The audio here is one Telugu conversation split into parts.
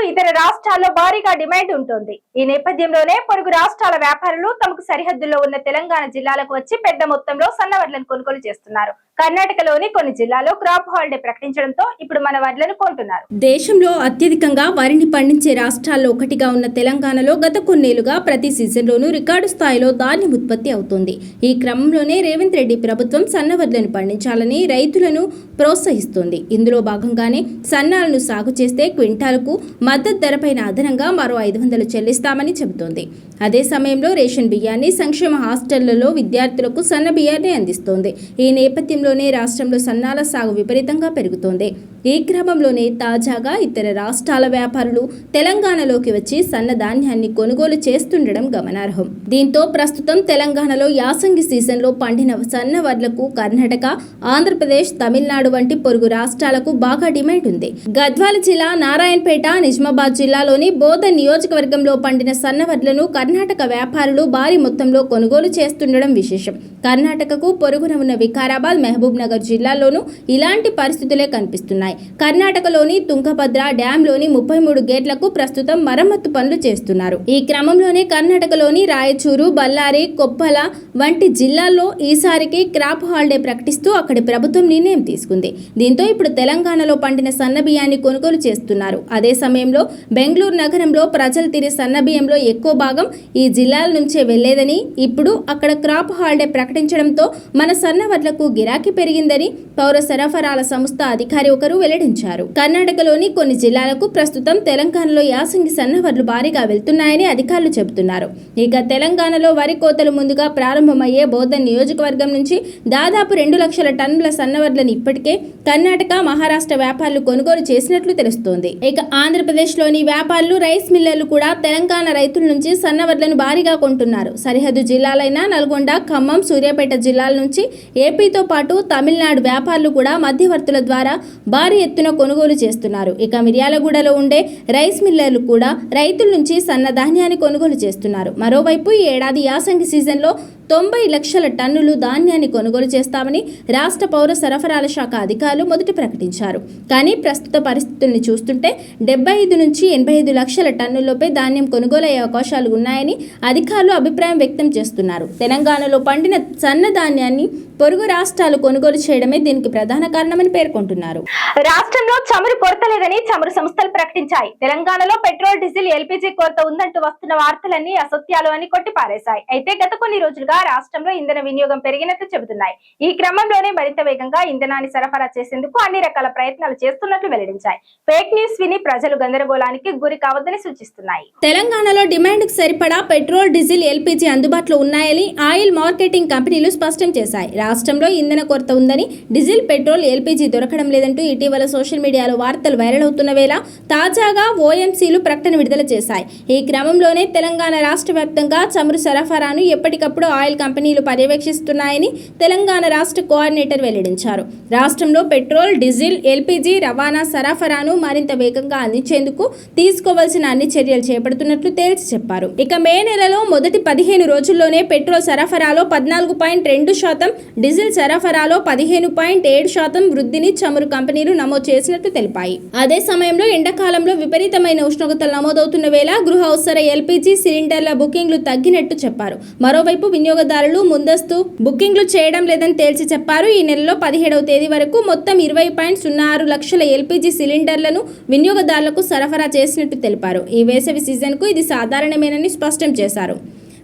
ఇతర రాష్ట్రాల్లో భారీగా డిమాండ్ ఉంటుంది. ఈ నేపథ్యంలోనే పొరుగు రాష్ట్రాల వ్యాపారులు తమకు సరిహద్దుల్లో ఉన్న తెలంగాణ జిల్లాలకు వచ్చి పెద్ద మొత్తంలో సన్న వడ్లను కొనుగోలు చేస్తున్నారు. కర్ణాటకలోని కొన్ని జిల్లాల్లో క్రాప్ హాలిడే ప్రకటించడంతో ఇప్పుడు మన వడ్లను కొంటున్నారు. దేశంలో అత్యధికంగా వరిని పండించే రాష్ట్రాల్లో ఒకటిగా ఉన్న తెలంగాణలో గత కొన్నేళ్లుగా ప్రతి సీజన్లోనూ రికార్డు స్థాయిలో ధాన్యం ఉత్పత్తి అవుతోంది. ఈ క్రమంలోనే రేవంత్ రెడ్డి ప్రభుత్వం సన్న వడ్లను పండించాలని రైతులను ప్రోత్సహిస్తోంది. ఇందులో భాగంగానే సన్నాలను సాగు చేస్తే క్వింటాలకు మద్దతు ధరపైన అదనంగా మరో 500 చెల్లిస్తామని చెబుతోంది. అదే సమయంలో రేషన్ బియ్యాన్ని సంక్షేమ హాస్టళ్లలో విద్యార్థులకు సన్న బియ్యాన్ని అందిస్తోంది. ఈ నేపథ్యంలోనే రాష్ట్రంలో సన్నాల సాగు విపరీతంగా పెరుగుతోంది. ఈ క్రమంలోనే తాజాగా ఇతర రాష్ట్రాల వ్యాపారులు తెలంగాణలోకి వచ్చి సన్న ధాన్యాన్ని కొనుగోలు చేస్తుండడం గమనార్హం. దీంతో ప్రస్తుతం తెలంగాణలో యాసంగి సీజన్లో పండిన సన్న వడ్లకు కర్ణాటక, ఆంధ్రప్రదేశ్, తమిళనాడు వంటి పొరుగు రాష్ట్రాలకు బాగా డిమాండ్ ఉంది. గద్వాల జిల్లా నారాయణపేట, నిజామాబాద్ జిల్లాలోని బోధన్ నియోజకవర్గంలో పండిన సన్న వడ్లను కర్ణాటక వ్యాపారులు భారీ మొత్తంలో కొనుగోలు చేస్తుండడం విశేషం. కర్ణాటకకు పొరుగున ఉన్న వికారాబాద్, మహబూబ్ నగర్ జిల్లాల్లోనూ ఇలాంటి పరిస్థితులే కనిపిస్తున్నాయి. కర్ణాటకలోని తుంగభద్ర డ్యాంలోని 33 గేట్లకు ప్రస్తుతం మరమ్మతు పనులు చేస్తున్నారు. ఈ క్రమంలోనే కర్ణాటకలోని రాయచూరు, బళ్ళారి, కొప్పల వంటి జిల్లాల్లో ఈసారికి క్రాప్ హాలిడే ప్రకటిస్తూ అక్కడి ప్రభుత్వం నిర్ణయం తీసుకుంది. దీంతో ఇప్పుడు తెలంగాణలో పండిన సన్న బియ్యాన్ని కొనుగోలు చేస్తున్నారు. అదే సమయంలో బెంగళూరు నగరంలో ప్రజలు తినే సన్న బియ్యంలో ఎక్కువ భాగం ఈ జిల్లాల నుంచే వెళ్లేదని, ఇప్పుడు అక్కడ క్రాప్ హాలిడే ప్రకటించడంతో మన సన్న వడ్లకు గిరాకీ పెరిగిందని పౌర సరఫరాల సంస్థ అధికారి ఒకరు వెల్లడించారు. కర్ణాటకలోని కొన్ని జిల్లాలకు ప్రస్తుతం తెలంగాణలో యాసంగి సన్న వడ్లు భారీగా వెళ్తున్నాయని అధికారులు చెబుతున్నారు. ఇక తెలంగాణలో వరి కోతలు ముందుగా ప్రారంభమయ్యే బోధన్ నియోజకవర్గం నుంచి దాదాపు 2 లక్షల టన్నుల సన్న వడ్లను ఇప్పటికే కర్ణాటక, మహారాష్ట్ర వ్యాపారులు కొనుగోలు చేసినట్లు తెలుస్తోంది. ఇక ఆంధ్రప్రదేశ్లోని వ్యాపారులు, రైస్ మిల్లర్లు కూడా తెలంగాణ రైతుల నుంచి సన్న వడ్లను భారీగా కొంటున్నారు. సరిహద్దు జిల్లాలైన నల్గొండ, ఖమ్మం, సూర్యాపేట జిల్లాల నుంచి ఏపీతో పాటు తమిళనాడు వ్యాపారులు కూడా మధ్యవర్తుల ద్వారా భారీ ఎత్తున కొనుగోలు చేస్తున్నారు. ఇక మిర్యాలగూడలో ఉండే రైస్ మిల్లర్లు కూడా రైతుల నుంచి సన్న ధాన్యాన్ని కొనుగోలు చేస్తున్నారు. మరోవైపు ఈ ఏడాది యాసంగి సీజన్లో 90 లక్షల టన్నులు ధాన్యాన్ని కొనుగోలు చేస్తామని రాష్ట్ర పౌర సరఫరాల శాఖ అధికారులు మొదట ప్రకటించారు. కానీ ప్రస్తుత పరిస్థితుల్ని చూస్తుంటే 75 నుంచి 85 లక్షల టన్నులపై ధాన్యం కొనుగోలు అయ్యే అవకాశాలు ఉన్నాయని అధికారులు అభిప్రాయం వ్యక్తం చేస్తున్నారు. తెలంగాణలో పండిన సన్న ధాన్యాన్ని పొరుగు రాష్ట్రాలు కొనుగోలు చేయడమే దీనికి ప్రధాన కారణమని పేర్కొంటున్నారు. రాష్ట్రంలో చమురు కొరత లేదని చమురు సంస్థలు ప్రకటించాయి. తెలంగాణలో పెట్రోల్, డీజిల్, ఎల్పీజీ కొరత ఉందంటూ వస్తున్న వార్తలన్నీ అసత్యాలు అని కొట్టిపారేశాయి. అయితే గత కొన్ని రోజులుగా రాష్ట్రంలో ఇంధన వినియోగం పెరిగినట్లు చెబుతున్నాయి. ఈ క్రమంలోనే మరింత వేగంగా ఇంధనాన్ని సరఫరా చేసేందుకు అన్ని రకాల ప్రయత్నాలు చేస్తున్నట్లు వెల్లడించాయి. ఫేక్ న్యూస్ విని ప్రజలు గందరగోళానికి గురి కావద్దని సూచిస్తున్నాయి. తెలంగాణలో డిమాండ్కు సరిపడా పెట్రోల్, డీజిల్, ఎల్పీజీ అందుబాటులో ఉన్నాయని ఆయిల్ మార్కెటింగ్ కంపెనీలు స్పష్టం చేశాయి. రాష్ట్రంలో ఇంధన కొరత ఉందని, డీజిల్, పెట్రోల్, ఎల్పీజీ దొరకడం లేదంటూ ఇటీవల సోషల్ మీడియాలో వార్తలు వైరల్ అవుతున్న వేళ తాజాగా ఓఎంసీలు ప్రకటన విడుదల చేశాయి. ఈ క్రమంలోనే తెలంగాణ రాష్ట్ర వ్యాప్తంగా చమురు సరఫరాను ఎప్పటికప్పుడు ఆయిల్ కంపెనీలు పర్యవేక్షిస్తున్నాయని తెలంగాణ రాష్ట్ర కోఆర్డినేటర్ వెల్లడించారు. రాష్ట్రంలో పెట్రోల్, డీజిల్, ఎల్పీజీ రవాణా సరఫరాను మరింత వేగంగా అందించేందుకు తీసుకోవాల్సిన అన్ని చర్యలు చేపడుతున్నట్లు తేల్చి చెప్పారు. ఇక మే నెలలో మొదటి 15 రోజుల్లోనే పెట్రోల్ సరఫరాలో 14.2%, డీజిల్ సరఫరాలో 15.7% వృద్ధిని చమురు కంపెనీలు నమోదు చేసినట్లు తెలిపాయి. అదే సమయంలో ఎండాకాలంలో విపరీతమైన ఉష్ణోగ్రతలు నమోదవుతున్న వేళ గృహ అవసర ఎల్పీజీ సిలిండర్ల బుకింగ్లు తగ్గినట్టు చెప్పారు. మరోవైపు వినియోగదారులు ముందస్తు బుకింగ్లు చేయడం లేదని తేల్చి చెప్పారు. ఈ నెలలో 17వ తేదీ వరకు మొత్తం 20.06 లక్షల ఎల్పీజీ సిలిండర్లను వినియోగదారులకు సరఫరా చేసినట్టు తెలిపారు. ఈ వేసవి సీజన్కు ఇది సాధారణమేనని స్పష్టం చేశారు.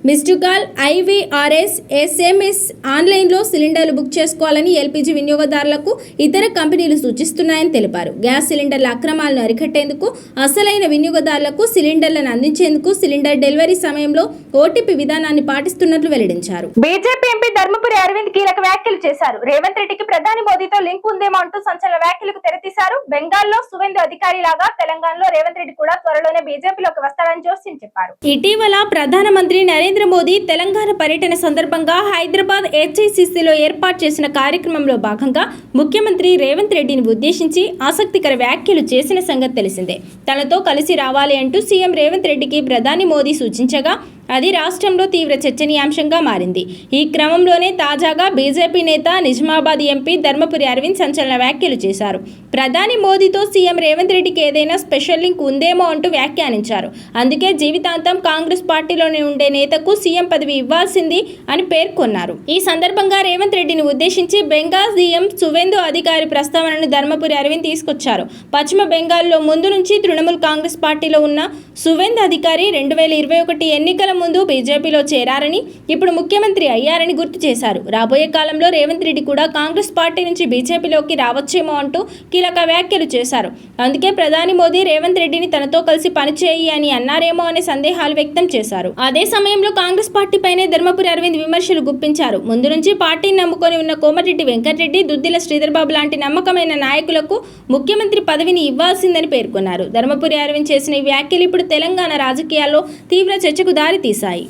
మిస్డ్ కాల్, IVRS, SMS ఆన్లైన్లో సిలిండర్లు బుక్ చేసుకోవాలని ఎల్పీజీ వినియోగదారులకు ఇతర కంపెనీలు సూచిస్తున్నాయని తెలిపారు. గ్యాస్ సిలిండర్ల అక్రమాలను అరికట్టేందుకు, అసలైన వినియోగదారులకు సిలిండర్లను అందించేందుకు సిలిండర్ డెలివరీ సమయంలో ఓటీపీ విధానాన్ని పాటిస్తున్నట్లు వెల్లడించారు. బీజేపీ ఎంపీ ధర్మపురి అరవింద్ కీలక వ్యాఖ్యలు చేశారు. రేవంత్ రెడ్డికి ప్రధాని మోదీతో లింక్ ఉందేమో అంటూ సంచలన వ్యాఖ్యలకు తెరతీశారు. బెంగాల్లో సువేందు అధికారి లాగా తెలంగాణలో రేవంత్ రెడ్డి కూడా త్వరలోనే బీజేపీలోకి వస్తారని జోస్యం చెప్పారు. ఇటీవల ప్రధానమంత్రి నరేంద్ర మోదీ తెలంగాణ పర్యటన సందర్భంగా హైదరాబాద్ HICCలో ఏర్పాటు చేసిన కార్యక్రమంలో భాగంగా ముఖ్యమంత్రి రేవంత్ రెడ్డిని ఉద్దేశించి ఆసక్తికర వ్యాఖ్యలు చేసిన సంగతి తెలిసిందే. తనతో కలిసి రావాలి అంటూ సీఎం రేవంత్ రెడ్డికి ప్రధాని మోదీ సూచించగా అది రాష్ట్రంలో తీవ్ర చర్చనీయాంశంగా మారింది. ఈ క్రమంలోనే తాజాగా బీజేపీ నేత నిజామాబాద్ ఎంపీ ధర్మపురి అరవింద్ సంచలన వ్యాఖ్యలు చేశారు. ప్రధాని మోదీతో సీఎం రేవంత్ రెడ్డికి ఏదైనా స్పెషల్ లింక్ ఉందేమో అంటూ వ్యాఖ్యానించారు. అందుకే జీవితాంతం కాంగ్రెస్ పార్టీలోనే ఉండే నేతకు సీఎం పదవి ఇవ్వాల్సింది అని పేర్కొన్నారు. ఈ సందర్భంగా రేవంత్ రెడ్డిని ఉద్దేశించి బెంగాల్ సీఎం సువేందు అధికారి ప్రస్తావనను ధర్మపురి అరవింద్ తీసుకొచ్చారు. పశ్చిమ బెంగాల్లో ముందు నుంచి తృణమూల్ కాంగ్రెస్ పార్టీలో ఉన్న సువేందు అధికారి 2021 ఎన్నికల ముందు బీజేపీలో చేరారని, ఇప్పుడు ముఖ్యమంత్రి అయ్యారని గుర్తు చేశారు. రాబోయే కాలంలో రేవంత్ రెడ్డి కూడా కాంగ్రెస్ పార్టీ నుంచి బీజేపీలోకి రావచ్చేమో అంటూ కీలక వ్యాఖ్యలు చేశారు. అందుకే ప్రధాని మోదీ రేవంత్ రెడ్డిని తనతో కలిసి పనిచేయి అని అన్నారేమో అనే సందేహాలు వ్యక్తం చేశారు. అదే సమయంలో కాంగ్రెస్ పార్టీపైనే ధర్మపురి అరవింద్ విమర్శలు గుప్పించారు. ముందు నుంచి పార్టీని నమ్ముకొని ఉన్న కోమటిరెడ్డి వెంకటరెడ్డి, దుద్దిల శ్రీధర్బాబు లాంటి నమ్మకమైన నాయకులకు ముఖ్యమంత్రి పదవిని ఇవ్వాల్సిందని పేర్కొన్నారు. ధర్మపురి అరవింద్ చేసిన ఈ వ్యాఖ్యలు ఇప్పుడు తెలంగాణ రాజకీయాల్లో తీవ్ర చర్చకు దారి తీశాయి.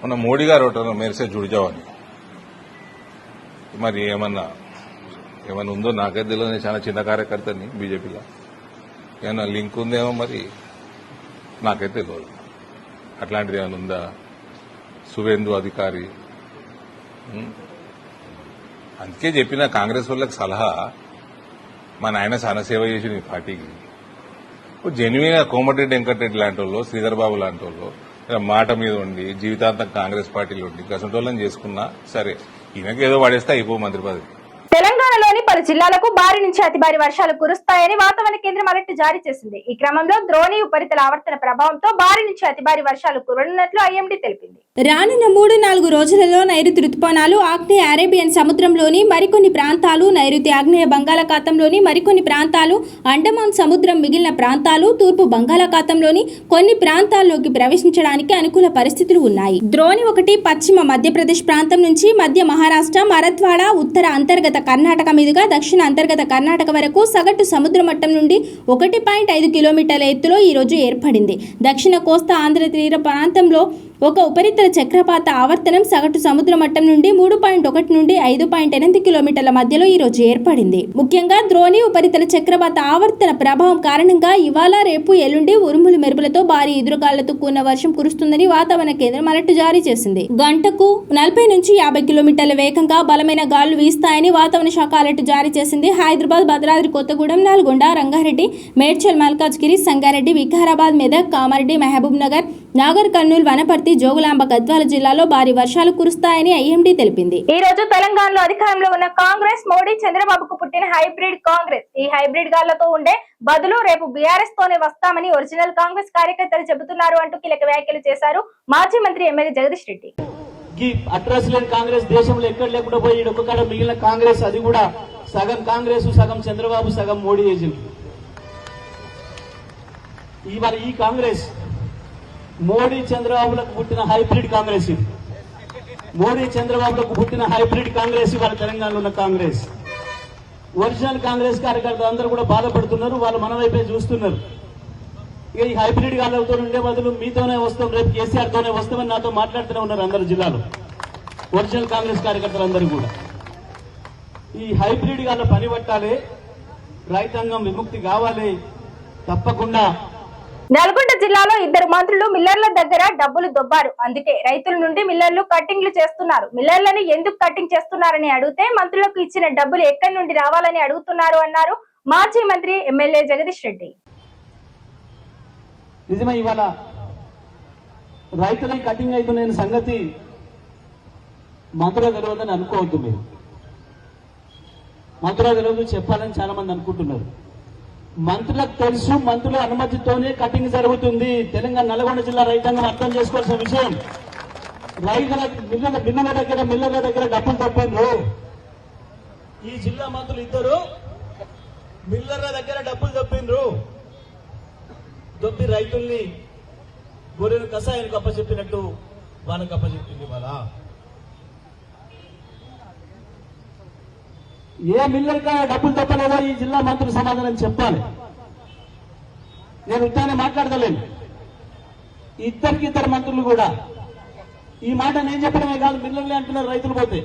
మన మోడీ గారు మేరసే జుడిజావని మరి ఏమన్నా ఉందో నాకైతే తెలియదు. చాలా చిన్న కార్యకర్తని బీజేపీలో, ఏమన్నా లింక్ ఉందేమో మరి నాకైతే తెలియదు. అట్లాంటిది ఏమైనా ఉందా? సువేందు అధికారి అందుకే చెప్పిన కాంగ్రెస్ వాళ్ళకి సలహా, మా నాయన చాలా సేవ చేసిన ఈ పార్టీకి. జెన్యున్గా కోమటిరెడ్డి వెంకటరెడ్డి లాంటి వాళ్ళు, శ్రీధర్ బాబు లాంటి వాళ్ళు మాట మీద ఉండి జీవితాంతం కాంగ్రెస్ పార్టీలో ఉండి గసంటోళ్ళని చేసుకున్నా సరే, ఈయనకి ఏదో పడేస్తే అయిపో మంత్రి పదవి. తెలంగాణలోని పలు జిల్లాలకు భారీ నుంచి అతి భారీ వర్షాలు కురుస్తాయని వాతావరణ కేంద్రం అలర్ట్ జారీ చేసింది. ఈ క్రమంలో ద్రోణి ఉపరితల ఆవర్తన ప్రభావంతో భారీ నుంచి అతి భారీ వర్షాలు కురనున్నట్లు ఐఎండీ తెలిపింది. రానున్న 3-4 రోజులలో నైరుతి రుతుపవనాలు ఆగ్నేయ అరేబియన్ సముద్రంలోని మరికొన్ని ప్రాంతాలు, నైరుతి ఆగ్నేయ బంగాళాఖాతంలోని మరికొన్ని ప్రాంతాలు, అండమాన్ సముద్రం మిగిలిన ప్రాంతాలు, తూర్పు బంగాళాఖాతంలోని కొన్ని ప్రాంతాల్లోకి ప్రవేశించడానికి అనుకూల పరిస్థితులు ఉన్నాయి. ద్రోణి 1 పశ్చిమ మధ్యప్రదేశ్ ప్రాంతం నుంచి మధ్య మహారాష్ట్ర, మరత్వాడ, ఉత్తర అంతర్గత కర్ణాటక మీదుగా దక్షిణ అంతర్గత కర్ణాటక వరకు సగటు సముద్ర మట్టం నుండి 1.5 కిలోమీటర్ల ఎత్తులో ఈ రోజు ఏర్పడింది. దక్షిణ కోస్తా ఆంధ్ర తీర ప్రాంతంలో ఒక ఉపరితల చక్రపాత ఆవర్తనం సగటు సముద్ర మట్టం నుండి 3.1 నుండి 5.8 కిలోమీటర్ల మధ్యలో ఈ రోజు ఏర్పడింది. ముఖ్యంగా ద్రోణి ఉపరితల చక్రపాత ఆవర్తన ప్రభావం కారణంగా ఇవాళ, రేపు, ఎల్లుండి ఉరుములు మెరుపులతో భారీ ఎదురుగాళ్లతో కూడిన వర్షం కురుస్తుందని వాతావరణ కేంద్రం అలర్ట్ జారీ చేసింది. గంటకు 40 నుంచి 50 కిలోమీటర్ల వేగంగా బలమైన గాలులు వీస్తాయని వాతావరణ శాఖ అలర్ట్ జారీ చేసింది. హైదరాబాద్, భద్రాద్రి కొత్తగూడెం, నల్గొండ, రంగారెడ్డి, మేడ్చల్, మల్కాజ్గిరి, సంగారెడ్డి, వికారాబాద్, మెదక్, కామారెడ్డి, మహబూబ్ నగర్, నాగర్ కర్నూల్, వనపర్తి, జోగులాంబ, గద్వాల జిల్లాలో భారీ వర్షాలు కురుస్తాయని ఐఎండీ తెలిపింది. ఈ రోజు తెలంగాణలో అధికారంలో ఉన్న కాంగ్రెస్ మోడీ చంద్రబాబుకు పుట్టిన హైబ్రిడ్ కాంగ్రెస్. ఈ హైబ్రిడ్ గాళ్లతో ఉండే బదులు రేపు బీఆర్ఎస్ తోనే వస్తామని ఒరిజినల్ కాంగ్రెస్ కార్యకర్తలు చెబుతున్నారు అంటూ కీలక వ్యాఖ్యలు చేశారు మాజీ మంత్రి ఎమ్మెల్యే జగదీష్ రెడ్డి. అడ్రస్ లేని కాంగ్రెస్ దేశంలో ఎక్కడ లేకుండా పోయి ఒక్కక్కడ మిగిలిన కాంగ్రెస్, అది కూడా సగం కాంగ్రెస్, సగం చంద్రబాబు, సగం మోడీ చేసింది. ఇవాళ ఈ కాంగ్రెస్ మోడీ చంద్రబాబులకు పుట్టిన హైబ్రిడ్ కాంగ్రెస్. ఇది మోడీ చంద్రబాబులకు పుట్టిన హైబ్రిడ్ కాంగ్రెస్ ఇవాళ తెలంగాణలో ఉన్న కాంగ్రెస్. ఒరిజినల్ కాంగ్రెస్ కార్యకర్తలు అందరూ కూడా బాధపడుతున్నారు, వాళ్ళు మన వైపే చూస్తున్నారు. ఇక ఈ హైబ్రిడ్ గాళ్ళతో ఉండే బదులు మీతోనే వస్తాం, రేపు కేసీఆర్ తోనే వస్తామని నాతో మాట్లాడుతూనే ఉన్నారు అందరు జిల్లాలో ఒరిజినల్ కాంగ్రెస్ కార్యకర్తలందరూ కూడా. ఈ హైబ్రిడ్ గాళ్ళ పని పట్టాలి, రైతాంగం విముక్తి కావాలి తప్పకుండా. నల్గొండ జిల్లాలో 2 మంత్రులు మిల్లర్ల దగ్గర డబ్బులు దొబ్బారు. అందుకే రైతుల నుండి మిల్లర్లు కట్టింగ్లు చేస్తున్నారు. మిల్లర్లను ఎందుకు కట్టింగ్ చేస్తున్నారని అడిగితే మంత్రులకు ఇచ్చిన డబ్బులు ఎక్కడి నుండి రావాలని అడుగుతున్నారు అన్నారు మాజీ మంత్రి ఎమ్మెల్యే జగదీష్ రెడ్డి. నిజమే, ఇవాళ రైతులకి కటింగ్ అవుతున్న సంగతి మంత్రులు తెలియదని అనుకోవద్దు. మీరు మంత్రులు తెలియదు చెప్పాలని చాలా మంది అనుకుంటున్నారు. మంత్రులకు తెలుసు, మంత్రుల అనుమతితోనే కటింగ్ జరుగుతుంది. తెలంగాణ నల్గొండ జిల్లా రైతాంగం అర్థం చేసుకోవాల్సిన విషయం, రైతుల మిల్లర్ల దగ్గర డబ్బులు తప్పిండ్రు. ఈ జిల్లా మంత్రులు ఇద్దరు మిల్లర్ల దగ్గర డబ్బులు తప్పిండ్రు. దొబ్బి రైతుల్ని గొర్రెలు కషాయానికి అప్పచెప్పినట్టు వాళ్ళకి అప్పచెప్పింది. వాళ్ళ ఏ మిల్లర్గా డబ్బులు తప్పలేదో ఈ జిల్లా మంత్రులు సమాధానం చెప్పాలి. నేను ఉత్తానే మాట్లాడతలేను. ఇద్దరు మంత్రులు కూడా ఈ మాట నేను చెప్పడమే కాదు, మిల్లర్లే అంటున్నారు. రైతులు పోతే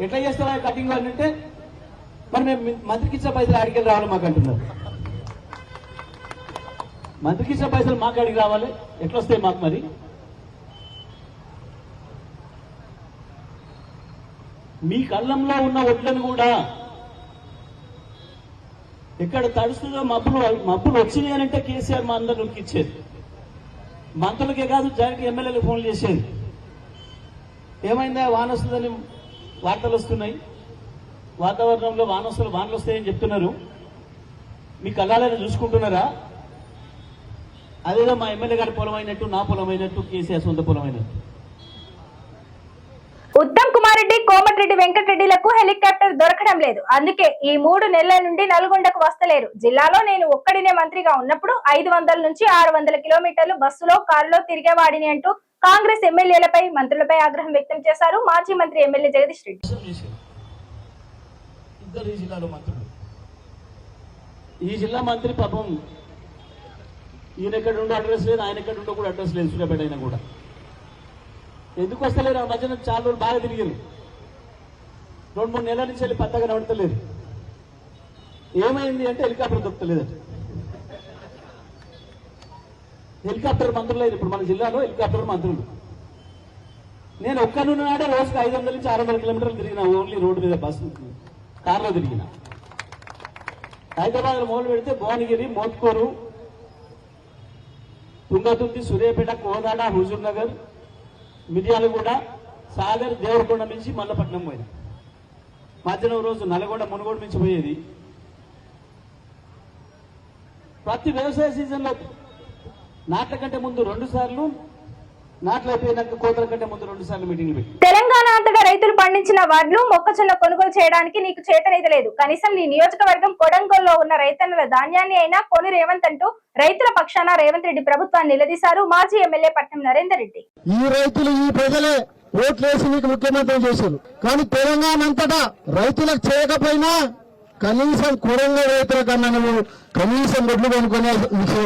ఎట్లా చేస్తావా కటింగ్ అంటే, మరి మేము మంత్రికి ఇచ్చే పైసలు ఆడికెళ్ళి రావాలి మాకు అంటున్నారు. మంత్రికి ఇచ్చే పైసలు మాకు అడిగి రావాలి, ఎట్లొస్తాయి మాకు? మరి మీ కళ్ళంలో ఉన్న ఒడ్లను కూడా ఎక్కడ తడుస్తుందో మబ్బులు వచ్చినాయి అంటే కేసీఆర్ మా అందరు ఇచ్చేది. మంత్రులకే కాదు జాయింట్ ఎమ్మెల్యేలకు ఫోన్లు చేసేది. ఏమైందా వాన వస్తుందని వార్తలు వస్తున్నాయి, వాతావరణంలో వానలు వస్తాయని చెప్తున్నారు. మీ కళ్ళాలని చూసుకుంటున్నారా? అదేదో మా ఎమ్మెల్యే గారి పొలం అయినట్టు, నా పొలం అయినట్టు, కేసీఆర్ సొంత పొలం అయినట్టు. ఉత్తమ్ కుమార్ రెడ్డి, కోమటిరెడ్డి వెంకటరెడ్డిలకు హెలికాప్టర్ దొరకడం లేదు. అందుకే ఈ 3 నెలల నుండి నల్గొండకు వస్తలేరు. జిల్లాలో నేను ఒక్కడినే మంత్రిగా ఉన్నప్పుడు 500 నుంచి 600 కిలోమీటర్లు బస్సులో, కారులో తిరిగేవాడిని అంటూ కాంగ్రెస్ ఎమ్మెల్యేలపై, మంత్రులపై ఆగ్రహం వ్యక్తం చేశారు మాజీ మంత్రి ఎమ్మెల్యే జగదీష్ రెడ్డి. ఇద్దరు ఈ జిల్లాలో మంత్రులు. ఈ జిల్లా మంత్రి పాపం ఈయన ఎక్కడ ఉండే అడ్రస్ లేదు, ఆయన ఎక్కడ ఉండే కూడా అడ్రస్ లేదు. సూర్యాపేట అయినా కూడా ఎందుకు వస్తలేరు? ఆ మధ్యన చాలా రోజులు బాగా తిరిగారు. 2-3 నెలల నుంచి వెళ్ళి పత్తగా నడతలేరు. ఏమైంది అంటే హెలికాప్టర్ దొరకలేదంట. హెలికాప్టర్ మంత్రులు లేదు ఇప్పుడు మన జిల్లాలో, హెలికాప్టర్ మంత్రులు. నేను ఒక్కనున్నాడే రోజుకి 500 నుంచి 600 కిలోమీటర్లు తిరిగిన, ఓన్లీ రోడ్డు మీద బస్సు కార్లో తిరిగిన. హైదరాబాద్ మొదలు పెడితే భువనగిరి, మోత్కూరు, తుంగతుర్తి, సూర్యాపేట, కోదాడ, హుజూర్ నగర్, మిర్యాలగూడ, సాగర్, దేవరకొండ నుంచి మల్లపట్నం పోయింది. మధ్యాహ్నం రోజు నల్గొండ, మునుగోడు నుంచి పోయేది. ప్రతి వ్యవసాయ సీజన్లో నాట్ల కంటే ముందు 2 సార్లు, నాట్లు అయిపోయినాక కోతల కంటే ముందు 2 సార్లు మీటింగ్లు పెట్టి. తెలంగాణ అంతటా రైతులు పండించిన వడ్లు, మొక్కజొన్న కొనుగోలు చేయడానికి నీకు చేతనైతే లేదు. కనీసం నీ నియోజకవర్గం కొడంగల్లో ఉన్న రైతన్నల ధాన్యాన్ని అయినా కొను రేవంత్ అంటూ రైతుల పక్షాన రేవంత్ రెడ్డి ప్రభుత్వాన్ని నిలదీశారు మాజీ ఎమ్మెల్యే పట్నం నరేందర్ రెడ్డి. ఈ రైతులు, ఈ ప్రజలే ఓట్లేసి మీకు ముఖ్యమంత్రి చేశారు. కానీ తెలంగాణ అంతటా రైతులకు చేయకపోయినా కనీసం కొడంగల్ రైతుల కన్నా నువ్వు కనీసం వడ్లు కొనుక్కునే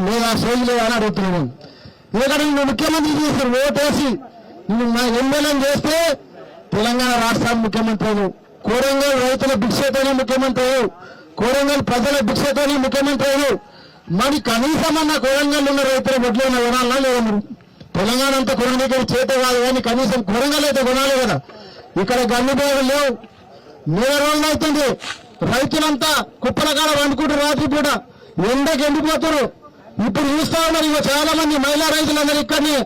లేదా సోయి లేదా అని అడుగుతున్నాను. ఎందుకంటే నువ్వు ముఖ్యమంత్రి చేశారు, ఓటేసి నువ్వు నా ఎమ్మెల్యేని చేస్తే తెలంగాణ రాష్ట్రానికి ముఖ్యమంత్రి అయ్యావు. కొడంగల్ రైతుల భిక్షతోనే ముఖ్యమంత్రి అయ్యావు, కొడంగల్ ప్రజల భిక్షతోనే ముఖ్యమంత్రి అయ్యావు. మరి కనీసం అన్న కొడంగల్ ఉన్న రైతుల వడ్లు ఉన్న కొనాలన్నా లేదా? మీరు తెలంగాణ అంతా కొనడానికి చేత కాదు కానీ కనీసం కొడంగల్ అయితే కొనాలి కదా. ఇక్కడ గన్నుబాబులు లేవు. 3 రోజులు అవుతుంది రైతులంతా కుప్పల కాడ వండుకుంటూ రాత్రి పూట ఎండకి ఎండిపోతారు. ఇప్పుడు చూస్తా ఉన్నారు ఇక చాలా మంది మహిళా రైతులందరూ ఇక్కడనే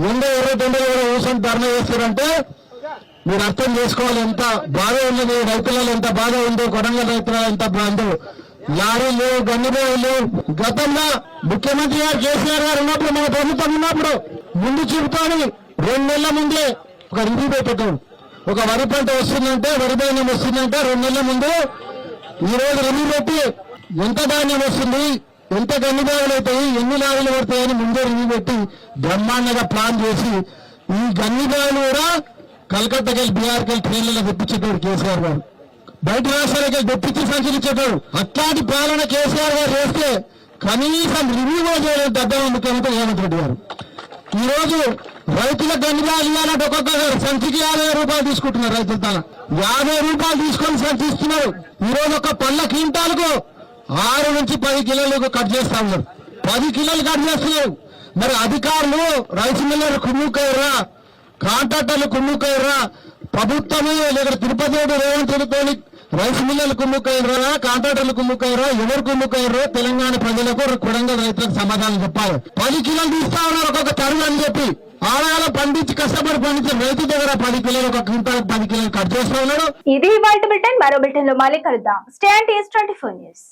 ఎండ ఎర్రటెండలు కూడా కూర్చొని ధర్నా చేస్తారంటే మీరు అర్థం చేసుకోవాలి ఎంత బాధ ఉన్నది, రైతులలో ఎంత బాధ ఉందో, కొడంగల్ రైతులలో ఎంత బాధ. లారీలు లేవు, గన్నుబాబులు లేవు. గతంలో ముఖ్యమంత్రి గారు కేసీఆర్ గారు ఉన్నప్పుడు, మన ప్రభుత్వం ఉన్నప్పుడు ముందు చూపుతాను 2 నెలల ముందే ఒక రివ్యూ పెట్టాడు. ఒక వరి పంట వస్తుందంటే, వరి ధాన్యం వస్తుందంటే 2 నెలల ముందు ఈ రోజు రివ్యూ పెట్టి ఎంత ధాన్యం వస్తుంది, ఎంత గన్నుబాగులు అవుతాయి, ఎన్ని లారీలు పడతాయని ముందే రివ్యూ పెట్టి బ్రహ్మాండంగా ప్లాన్ చేసి ఈ గన్నుబాగులు కూడా కలకత్తాకి వెళ్ళి, బీహార్కి వెళ్ళి ట్రైన్లలో తెప్పించేటోడు కేసీఆర్ గారు. బయట రాష్ట్రాలకి తెప్పించి సంచరించేటోడు. అట్లాంటి పాలన కేసీఆర్ గారు చేస్తే కనీసం రివ్యూ కూడా చేయలేదు దద్దమ్మ ముఖ్యమంత్రి రేవంత్ రెడ్డి గారు. ఈ రోజు రైతుల గన్నుబాగులు ఇవ్వాలంటే ఒక్కొక్క సంచికి 50 రూపాయలు తీసుకుంటున్నారు. రైతుల తన 50 రూపాయలు తీసుకొని సంచిస్తున్నారు. ఈ రోజు ఒక పళ్ళ క్వింటాలకు 6 నుంచి 10 కిలోలు కట్ చేస్తా ఉన్నారు. 10 కిలోలు కట్ చేస్తున్నారు. మరి అధికారులు రైస్ మిల్లర్ కుమ్ముకయ్యరా, కాంట్రాక్టర్లు కుమ్ముకయ్యరా, ప్రభుత్వమే లేదా తిరుపతి రేవంత్ రెడ్డితోని రైస్ మిల్లర్లు కుమ్ముకయ్యరా, కాంట్రాక్టర్లు కుమ్ముకయ్యరా, ఎవరు కుమ్ముకయ్యరో తెలంగాణ ప్రజలకు, కొడంగల్ రైతులకు సమాధానం చెప్పాలి. 10 కిలోలు తీస్తా ఉన్నారు ఒక్కొక్క తరువు అని చెప్పి ఆడగాల పండించి కష్టపడి పండించిన రైతు దగ్గర 10 కిలోలు, ఒక క్వింటాల్ 10 కిలోలు కట్ చేస్తా ఉన్నారు. ఇది ఇవాల్టి బులెటిన్. మరో బులెటిన్ లో మళ్ళీ కలుద్దాం. Stay and is 24 news.